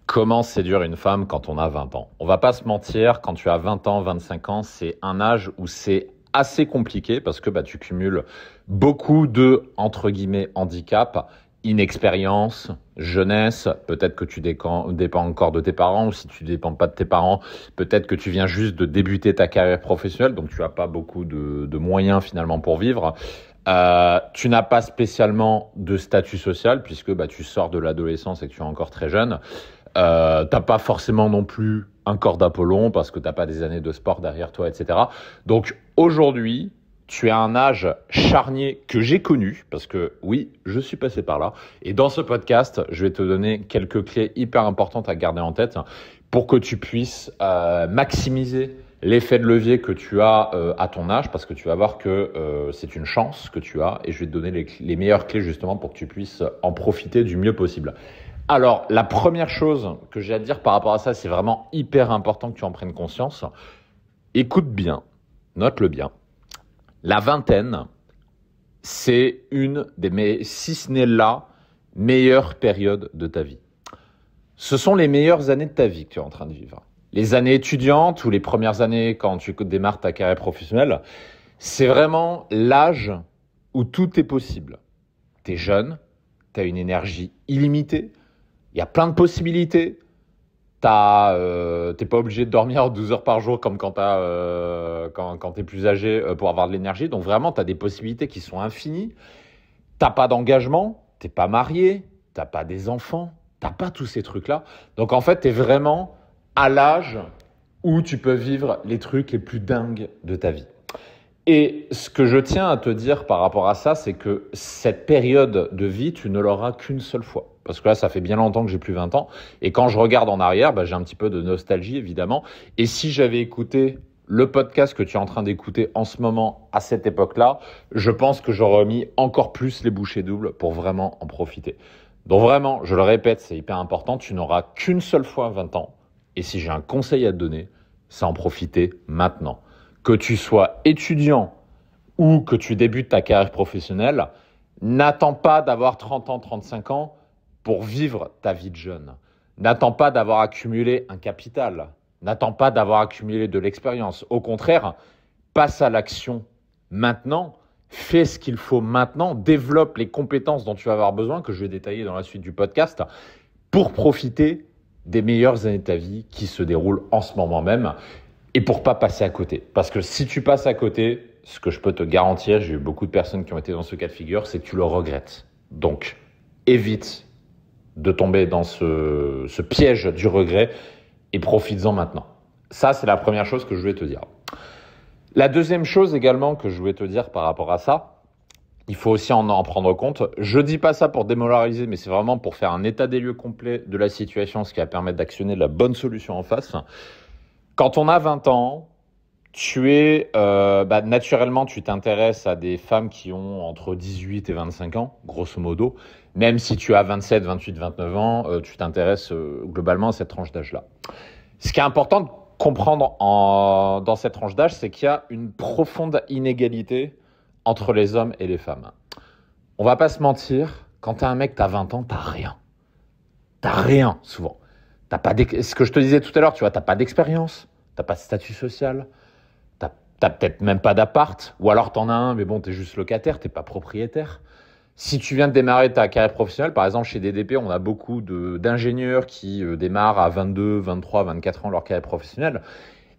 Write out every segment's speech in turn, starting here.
Comment séduire une femme quand on a 20 ans? On va pas se mentir, quand tu as 20 ans, 25 ans, c'est un âge où c'est assez compliqué parce que tu cumules beaucoup de, entre guillemets, handicap, inexpérience, jeunesse, peut-être que tu dépends encore de tes parents ou si tu dépends pas de tes parents, peut-être que tu viens juste de débuter ta carrière professionnelle, donc tu n'as pas beaucoup de moyens finalement pour vivre. Tu n'as pas spécialement de statut social puisque tu sors de l'adolescence et que tu es encore très jeune. T'as pas forcément non plus un corps d'Apollon parce que t'as pas des années de sport derrière toi, etc. Donc aujourd'hui, tu as un âge charnier que j'ai connu parce que oui, je suis passé par là. Et dans ce podcast, je vais te donner quelques clés hyper importantes à garder en tête pour que tu puisses maximiser l'effet de levier que tu as à ton âge, parce que tu vas voir que c'est une chance que tu as et je vais te donner les meilleures clés justement pour que tu puisses en profiter du mieux possible. Alors, la première chose que j'ai à te dire par rapport à ça, c'est vraiment hyper important que tu en prennes conscience. Écoute bien, note-le bien. La vingtaine, c'est une si ce n'est la meilleure période de ta vie. Ce sont les meilleures années de ta vie que tu es en train de vivre. Les années étudiantes ou les premières années quand tu démarres ta carrière professionnelle, c'est vraiment l'âge où tout est possible. Tu es jeune, tu as une énergie illimitée, il y a plein de possibilités. T'es pas obligé de dormir 12 heures par jour comme quand t'es plus âgé pour avoir de l'énergie. Donc vraiment, tu as des possibilités qui sont infinies. T'as pas d'engagement, t'es pas marié, t'as pas des enfants, t'as pas tous ces trucs-là. Donc en fait, tu es vraiment à l'âge où tu peux vivre les trucs les plus dingues de ta vie. Et ce que je tiens à te dire par rapport à ça, c'est que cette période de vie, tu ne l'auras qu'une seule fois. Parce que là, ça fait bien longtemps que j'ai plus 20 ans. Et quand je regarde en arrière, j'ai un petit peu de nostalgie, évidemment. Et si j'avais écouté le podcast que tu es en train d'écouter en ce moment, à cette époque-là, je pense que j'aurais mis encore plus les bouchées doubles pour vraiment en profiter. Donc vraiment, je le répète, c'est hyper important. Tu n'auras qu'une seule fois 20 ans. Et si j'ai un conseil à te donner, c'est en profiter maintenant. Que tu sois étudiant ou que tu débutes ta carrière professionnelle, n'attends pas d'avoir 30 ans, 35 ans pour vivre ta vie de jeune. N'attends pas d'avoir accumulé un capital. N'attends pas d'avoir accumulé de l'expérience. Au contraire, passe à l'action maintenant. Fais ce qu'il faut maintenant. Développe les compétences dont tu vas avoir besoin, que je vais détailler dans la suite du podcast, pour profiter des meilleures années de ta vie qui se déroulent en ce moment même. Et pour pas passer à côté. Parce que si tu passes à côté, ce que je peux te garantir, j'ai eu beaucoup de personnes qui ont été dans ce cas de figure, c'est que tu le regrettes. Donc, évite de tomber dans ce piège du regret et profites-en maintenant. Ça, c'est la première chose que je voulais te dire. La deuxième chose également que je voulais te dire par rapport à ça, il faut aussi en prendre compte. Je dis pas ça pour démoraliser, mais c'est vraiment pour faire un état des lieux complet de la situation, ce qui va permettre d'actionner la bonne solution en face. Quand on a 20 ans, naturellement, tu t'intéresses à des femmes qui ont entre 18 et 25 ans, grosso modo. Même si tu as 27, 28, 29 ans, tu t'intéresses globalement à cette tranche d'âge-là. Ce qui est important de comprendre dans cette tranche d'âge, c'est qu'il y a une profonde inégalité entre les hommes et les femmes. On va pas se mentir, quand tu es un mec, tu as 20 ans, tu n'as rien. Tu n'as rien, souvent. Ce que je te disais tout à l'heure, tu vois, tu n'as pas d'expérience, tu n'as pas de statut social, tu n'as peut-être même pas d'appart, ou alors tu en as un, mais bon, tu es juste locataire, tu n'es pas propriétaire. Si tu viens de démarrer ta carrière professionnelle, par exemple, chez DDP, on a beaucoup d'ingénieurs qui démarrent à 22, 23, 24 ans leur carrière professionnelle.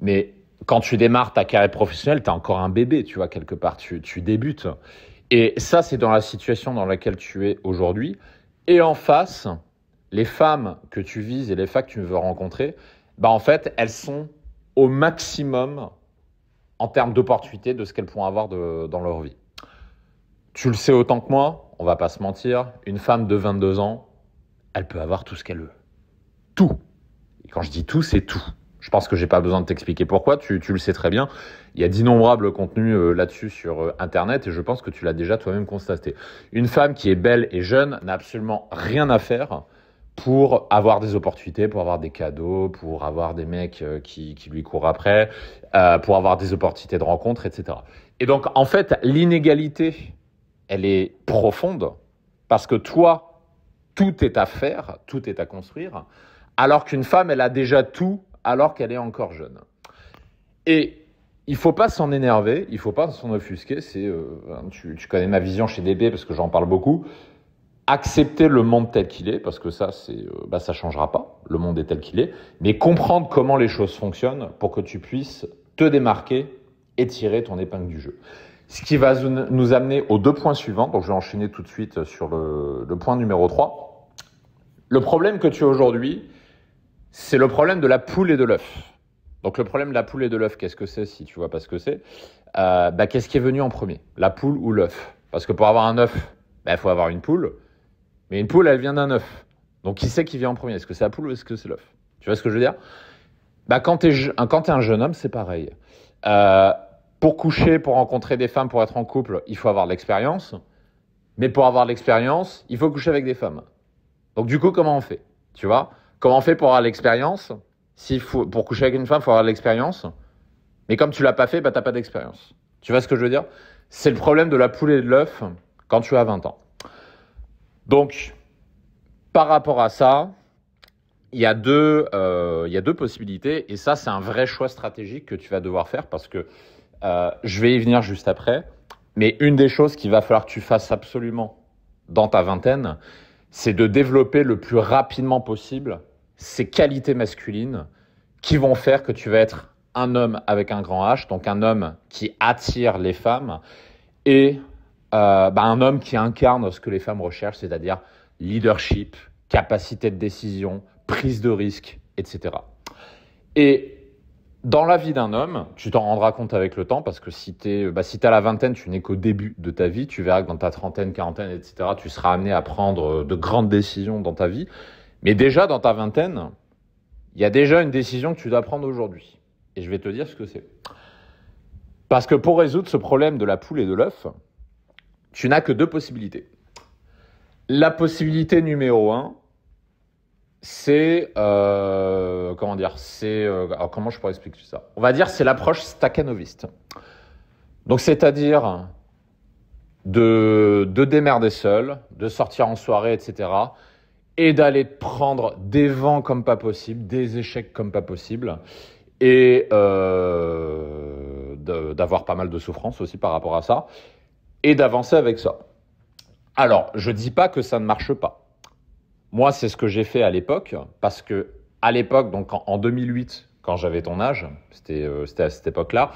Mais quand tu démarres ta carrière professionnelle, tu es encore un bébé, tu vois, quelque part, tu débutes. Et ça, c'est dans la situation dans laquelle tu es aujourd'hui. Et en face, les femmes que tu vises et les femmes que tu veux rencontrer, en fait, elles sont au maximum en termes d'opportunités de ce qu'elles pourront avoir dans leur vie. Tu le sais autant que moi, on va pas se mentir, une femme de 22 ans, elle peut avoir tout ce qu'elle veut. Tout. Et quand je dis tout, c'est tout. Je pense que j'ai pas besoin de t'expliquer pourquoi, tu le sais très bien. Il y a d'innombrables contenus là-dessus sur Internet et je pense que tu l'as déjà toi-même constaté. Une femme qui est belle et jeune n'a absolument rien à faire pour avoir des opportunités, pour avoir des cadeaux, pour avoir des mecs qui lui courent après, pour avoir des opportunités de rencontres, etc. Et donc, en fait, l'inégalité, elle est profonde parce que toi, tout est à faire, tout est à construire, Alors qu'une femme, elle a déjà tout alors qu'elle est encore jeune. Et il ne faut pas s'en énerver, il ne faut pas s'en offusquer. Tu connais ma vision chez DB parce que j'en parle beaucoup. Accepter le monde tel qu'il est, parce que ça ne changera pas, le monde est tel qu'il est, mais comprendre comment les choses fonctionnent pour que tu puisses te démarquer et tirer ton épingle du jeu. Ce qui va nous amener aux 2 points suivants, donc je vais enchaîner tout de suite sur le point numéro 3. Le problème que tu as aujourd'hui, c'est le problème de la poule et de l'œuf. Donc le problème de la poule et de l'œuf, qu'est-ce que c'est si tu vois pas ce que c'est qu'est-ce qui est venu en premier, la poule ou l'œuf? Parce que pour avoir un œuf, il faut avoir une poule. Mais une poule, elle vient d'un œuf. Donc, qui c'est qui vient en premier? Est-ce que c'est la poule ou est-ce que c'est l'œuf? Tu vois ce que je veux dire? Quand tu es un jeune homme, c'est pareil. Pour coucher, pour rencontrer des femmes, pour être en couple, il faut avoir de l'expérience. Mais pour avoir de l'expérience, il faut coucher avec des femmes. Donc, du coup, comment on fait? Tu vois? Comment on fait pour avoir de l'expérience? Pour coucher avec une femme, il faut avoir de l'expérience. Mais comme tu ne l'as pas fait, tu n'as pas d'expérience. Tu vois ce que je veux dire? C'est le problème de la poule et de l'œuf quand tu as 20 ans. Donc, par rapport à ça, il y a deux possibilités. Et ça, c'est un vrai choix stratégique que tu vas devoir faire parce que je vais y venir juste après. Mais une des choses qu'il va falloir que tu fasses absolument dans ta vingtaine, c'est de développer le plus rapidement possible ces qualités masculines qui vont faire que tu vas être un homme avec un grand H, donc un homme qui attire les femmes et un homme qui incarne ce que les femmes recherchent, c'est-à-dire leadership, capacité de décision, prise de risque, etc. Et dans la vie d'un homme, tu t'en rendras compte avec le temps, parce que si tu à la vingtaine, tu n'es qu'au début de ta vie, tu verras que dans ta trentaine, quarantaine, etc., tu seras amené à prendre de grandes décisions dans ta vie. Mais déjà, dans ta vingtaine, il y a déjà une décision que tu dois prendre aujourd'hui. Et je vais te dire ce que c'est. Parce que pour résoudre ce problème de la poule et de l'œuf, tu n'as que 2 possibilités. La possibilité numéro 1, c'est... alors comment je pourrais expliquer ça? On va dire c'est l'approche stakhanoviste. Donc, c'est-à-dire de démerder seul, de sortir en soirée, etc. et d'aller te prendre des vents comme pas possible, des échecs comme pas possible et d'avoir pas mal de souffrance aussi par rapport à ça. Et d'avancer avec ça. Alors, je ne dis pas que ça ne marche pas. Moi, c'est ce que j'ai fait à l'époque, parce que à l'époque, donc en 2008, quand j'avais ton âge, c'était à cette époque-là,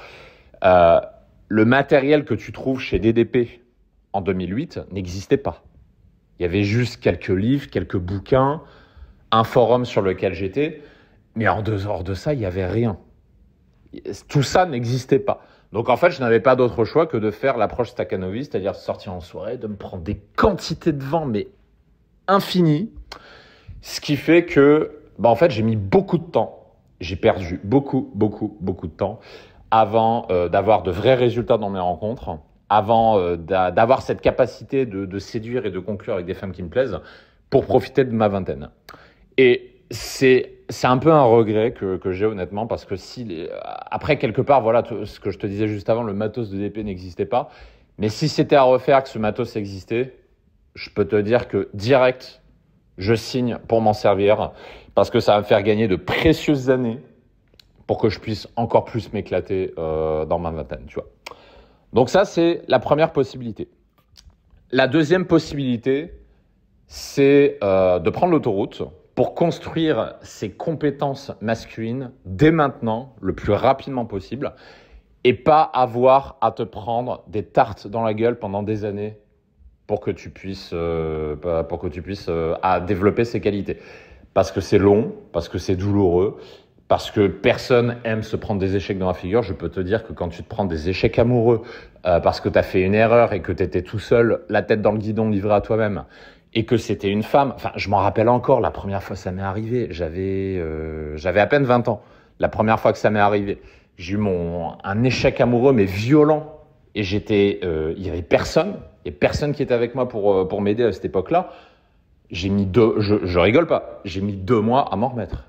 le matériel que tu trouves chez DDP en 2008 n'existait pas. Il y avait juste quelques livres, quelques bouquins, un forum sur lequel j'étais, mais en dehors de ça, il n'y avait rien. Tout ça n'existait pas. Donc en fait, je n'avais pas d'autre choix que de faire l'approche stakhanoviste, c'est-à-dire sortir en soirée, de me prendre des quantités de vent, mais infinies. Ce qui fait que, en fait, j'ai mis beaucoup de temps. J'ai perdu beaucoup de temps avant d'avoir de vrais résultats dans mes rencontres, avant d'avoir cette capacité de séduire et de conclure avec des femmes qui me plaisent pour profiter de ma vingtaine. Et c'est un peu un regret que j'ai honnêtement parce que après quelque part, voilà ce que je te disais juste avant, le matos de DP n'existait pas. Mais si c'était à refaire que ce matos existait, je peux te dire que direct, je signe pour m'en servir parce que ça va me faire gagner de précieuses années pour que je puisse encore plus m'éclater dans ma vingtaine, tu vois. Donc ça, c'est la première possibilité. La deuxième possibilité, c'est de prendre l'autoroute pour construire ses compétences masculines dès maintenant, le plus rapidement possible, et pas avoir à te prendre des tartes dans la gueule pendant des années pour que tu puisses, à développer ces qualités. Parce que c'est long, parce que c'est douloureux, parce que personne aime se prendre des échecs dans la figure. Je peux te dire que quand tu te prends des échecs amoureux, parce que tu as fait une erreur et que tu étais tout seul, la tête dans le guidon, livré à toi-même, et que c'était une femme, enfin, je m'en rappelle encore, la première fois que ça m'est arrivé, j'avais à peine 20 ans, la première fois que ça m'est arrivé. J'ai eu un échec amoureux, mais violent, et il y avait personne qui était avec moi pour m'aider à cette époque-là. Je rigole pas, j'ai mis 2 mois à m'en remettre.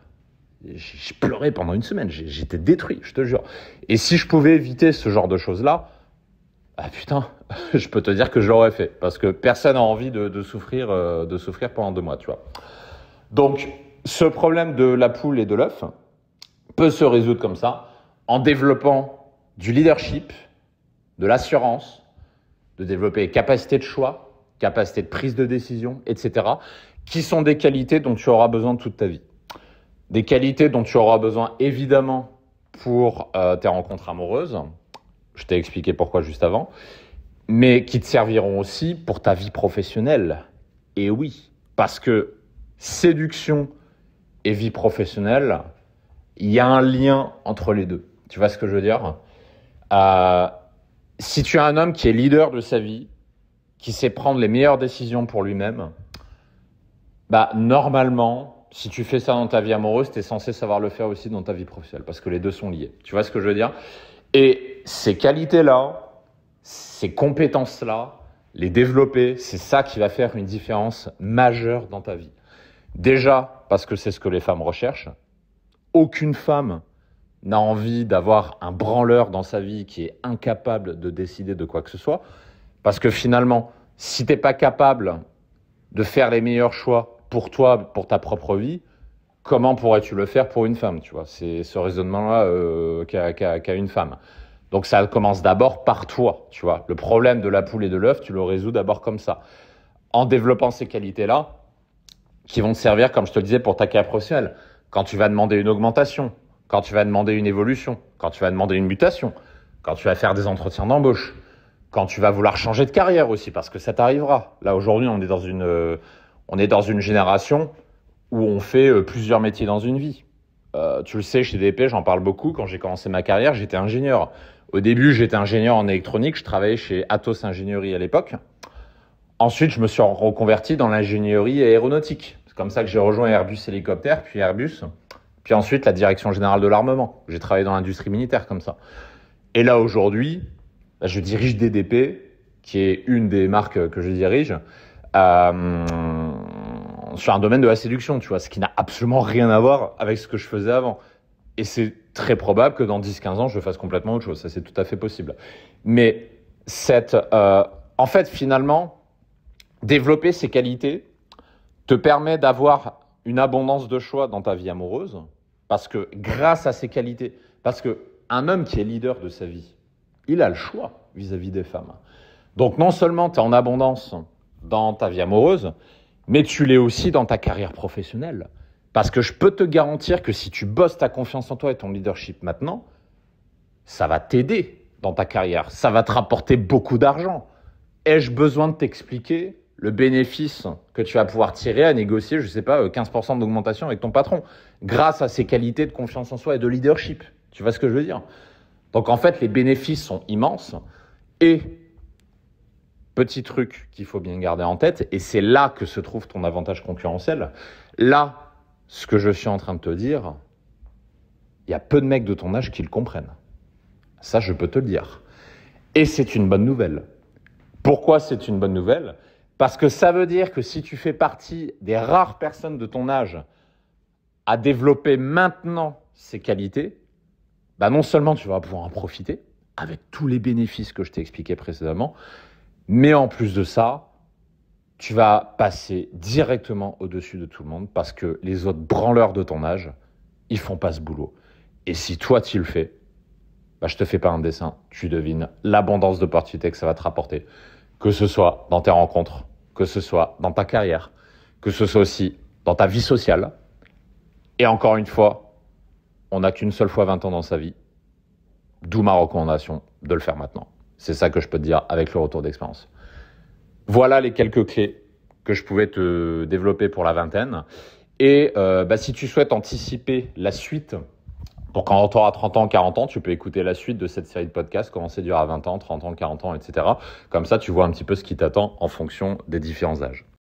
J'ai pleuré pendant une semaine, j'étais détruit, je te jure. Et si je pouvais éviter ce genre de choses-là, je peux te dire que je l'aurais fait. Parce que personne n'a envie de souffrir pendant 2 mois, tu vois. Donc, Ce problème de la poule et de l'œuf peut se résoudre comme ça, en développant du leadership, de l'assurance, de développer les capacités de choix, capacités de prise de décision, etc., qui sont des qualités dont tu auras besoin toute ta vie. Des qualités dont tu auras besoin évidemment pour tes rencontres amoureuses, je t'ai expliqué pourquoi juste avant, mais qui te serviront aussi pour ta vie professionnelle. Et oui, parce que séduction et vie professionnelle, il y a un lien entre les deux. Tu vois ce que je veux dire ? Si tu as un homme qui est leader de sa vie, qui sait prendre les meilleures décisions pour lui-même, bah normalement, si tu fais ça dans ta vie amoureuse, tu es censé savoir le faire aussi dans ta vie professionnelle, parce que les deux sont liés. Tu vois ce que je veux dire ? Et ces qualités-là, ces compétences-là, les développer, c'est ça qui va faire une différence majeure dans ta vie. Déjà, parce que c'est ce que les femmes recherchent. Aucune femme n'a envie d'avoir un branleur dans sa vie qui est incapable de décider de quoi que ce soit. Parce que finalement, si tu n'es pas capable de faire les meilleurs choix pour toi, pour ta propre vie, comment pourrais-tu le faire pour une femme, tu vois ? C'est ce raisonnement-là qu'a une femme. Donc ça commence d'abord par toi, tu vois. Le problème de la poule et de l'œuf, tu le résous d'abord comme ça. En développant ces qualités-là, qui vont te servir, comme je te le disais, pour ta carrière professionnelle. Quand tu vas demander une augmentation, quand tu vas demander une évolution, quand tu vas demander une mutation, quand tu vas faire des entretiens d'embauche, quand tu vas vouloir changer de carrière aussi, parce que ça t'arrivera. Là, aujourd'hui, on est dans une génération où on fait plusieurs métiers dans une vie. Tu le sais, chez DP, j'en parle beaucoup. Quand j'ai commencé ma carrière, j'étais ingénieur. Au début, j'étais ingénieur en électronique. Je travaillais chez Atos Ingénierie à l'époque. Ensuite, je me suis reconverti dans l'ingénierie aéronautique. C'est comme ça que j'ai rejoint Airbus Hélicoptère, puis Airbus, puis ensuite la Direction Générale de l'Armement. J'ai travaillé dans l'industrie militaire comme ça. Et là, aujourd'hui, je dirige DDP, qui est une des marques que je dirige, sur un domaine de la séduction, tu vois, ce qui n'a absolument rien à voir avec ce que je faisais avant. Et c'est très probable que dans 10-15 ans, je fasse complètement autre chose. Ça, c'est tout à fait possible. Mais en fait, finalement, développer ces qualités te permet d'avoir une abondance de choix dans ta vie amoureuse, parce que grâce à ces qualités, parce qu'un homme qui est leader de sa vie, il a le choix vis-à-vis des femmes. Donc non seulement tu es en abondance dans ta vie amoureuse, mais tu l'es aussi dans ta carrière professionnelle. Parce que je peux te garantir que si tu bosses ta confiance en toi et ton leadership maintenant, ça va t'aider dans ta carrière, ça va te rapporter beaucoup d'argent. Ai-je besoin de t'expliquer le bénéfice que tu vas pouvoir tirer à négocier, je ne sais pas, 15% d'augmentation avec ton patron, grâce à ces qualités de confiance en soi et de leadership. Tu vois ce que je veux dire ? Donc en fait, les bénéfices sont immenses. Et petit truc qu'il faut bien garder en tête, et c'est là que se trouve ton avantage concurrentiel, là, ce que je suis en train de te dire, il y a peu de mecs de ton âge qui le comprennent. Ça, je peux te le dire. Et c'est une bonne nouvelle. Pourquoi c'est une bonne nouvelle ? Parce que ça veut dire que si tu fais partie des rares personnes de ton âge à développer maintenant ces qualités, bah non seulement tu vas pouvoir en profiter avec tous les bénéfices que je t'ai expliqués précédemment, mais en plus de ça, tu vas passer directement au-dessus de tout le monde parce que les autres branleurs de ton âge, ils font pas ce boulot. Et si toi tu le fais, bah je te fais pas un dessin, tu devines l'abondance d'opportunités que ça va te rapporter. Que ce soit dans tes rencontres, que ce soit dans ta carrière, que ce soit aussi dans ta vie sociale. Et encore une fois, on n'a qu'une seule fois 20 ans dans sa vie, d'où ma recommandation de le faire maintenant. C'est ça que je peux te dire avec le retour d'expérience. Voilà les quelques clés que je pouvais te développer pour la vingtaine. Et si tu souhaites anticiper la suite, pour quand tu auras 30 ans, 40 ans, tu peux écouter la suite de cette série de podcasts, comment séduire à 20 ans, 30 ans, 40 ans, etc. Comme ça, tu vois un petit peu ce qui t'attend en fonction des différents âges.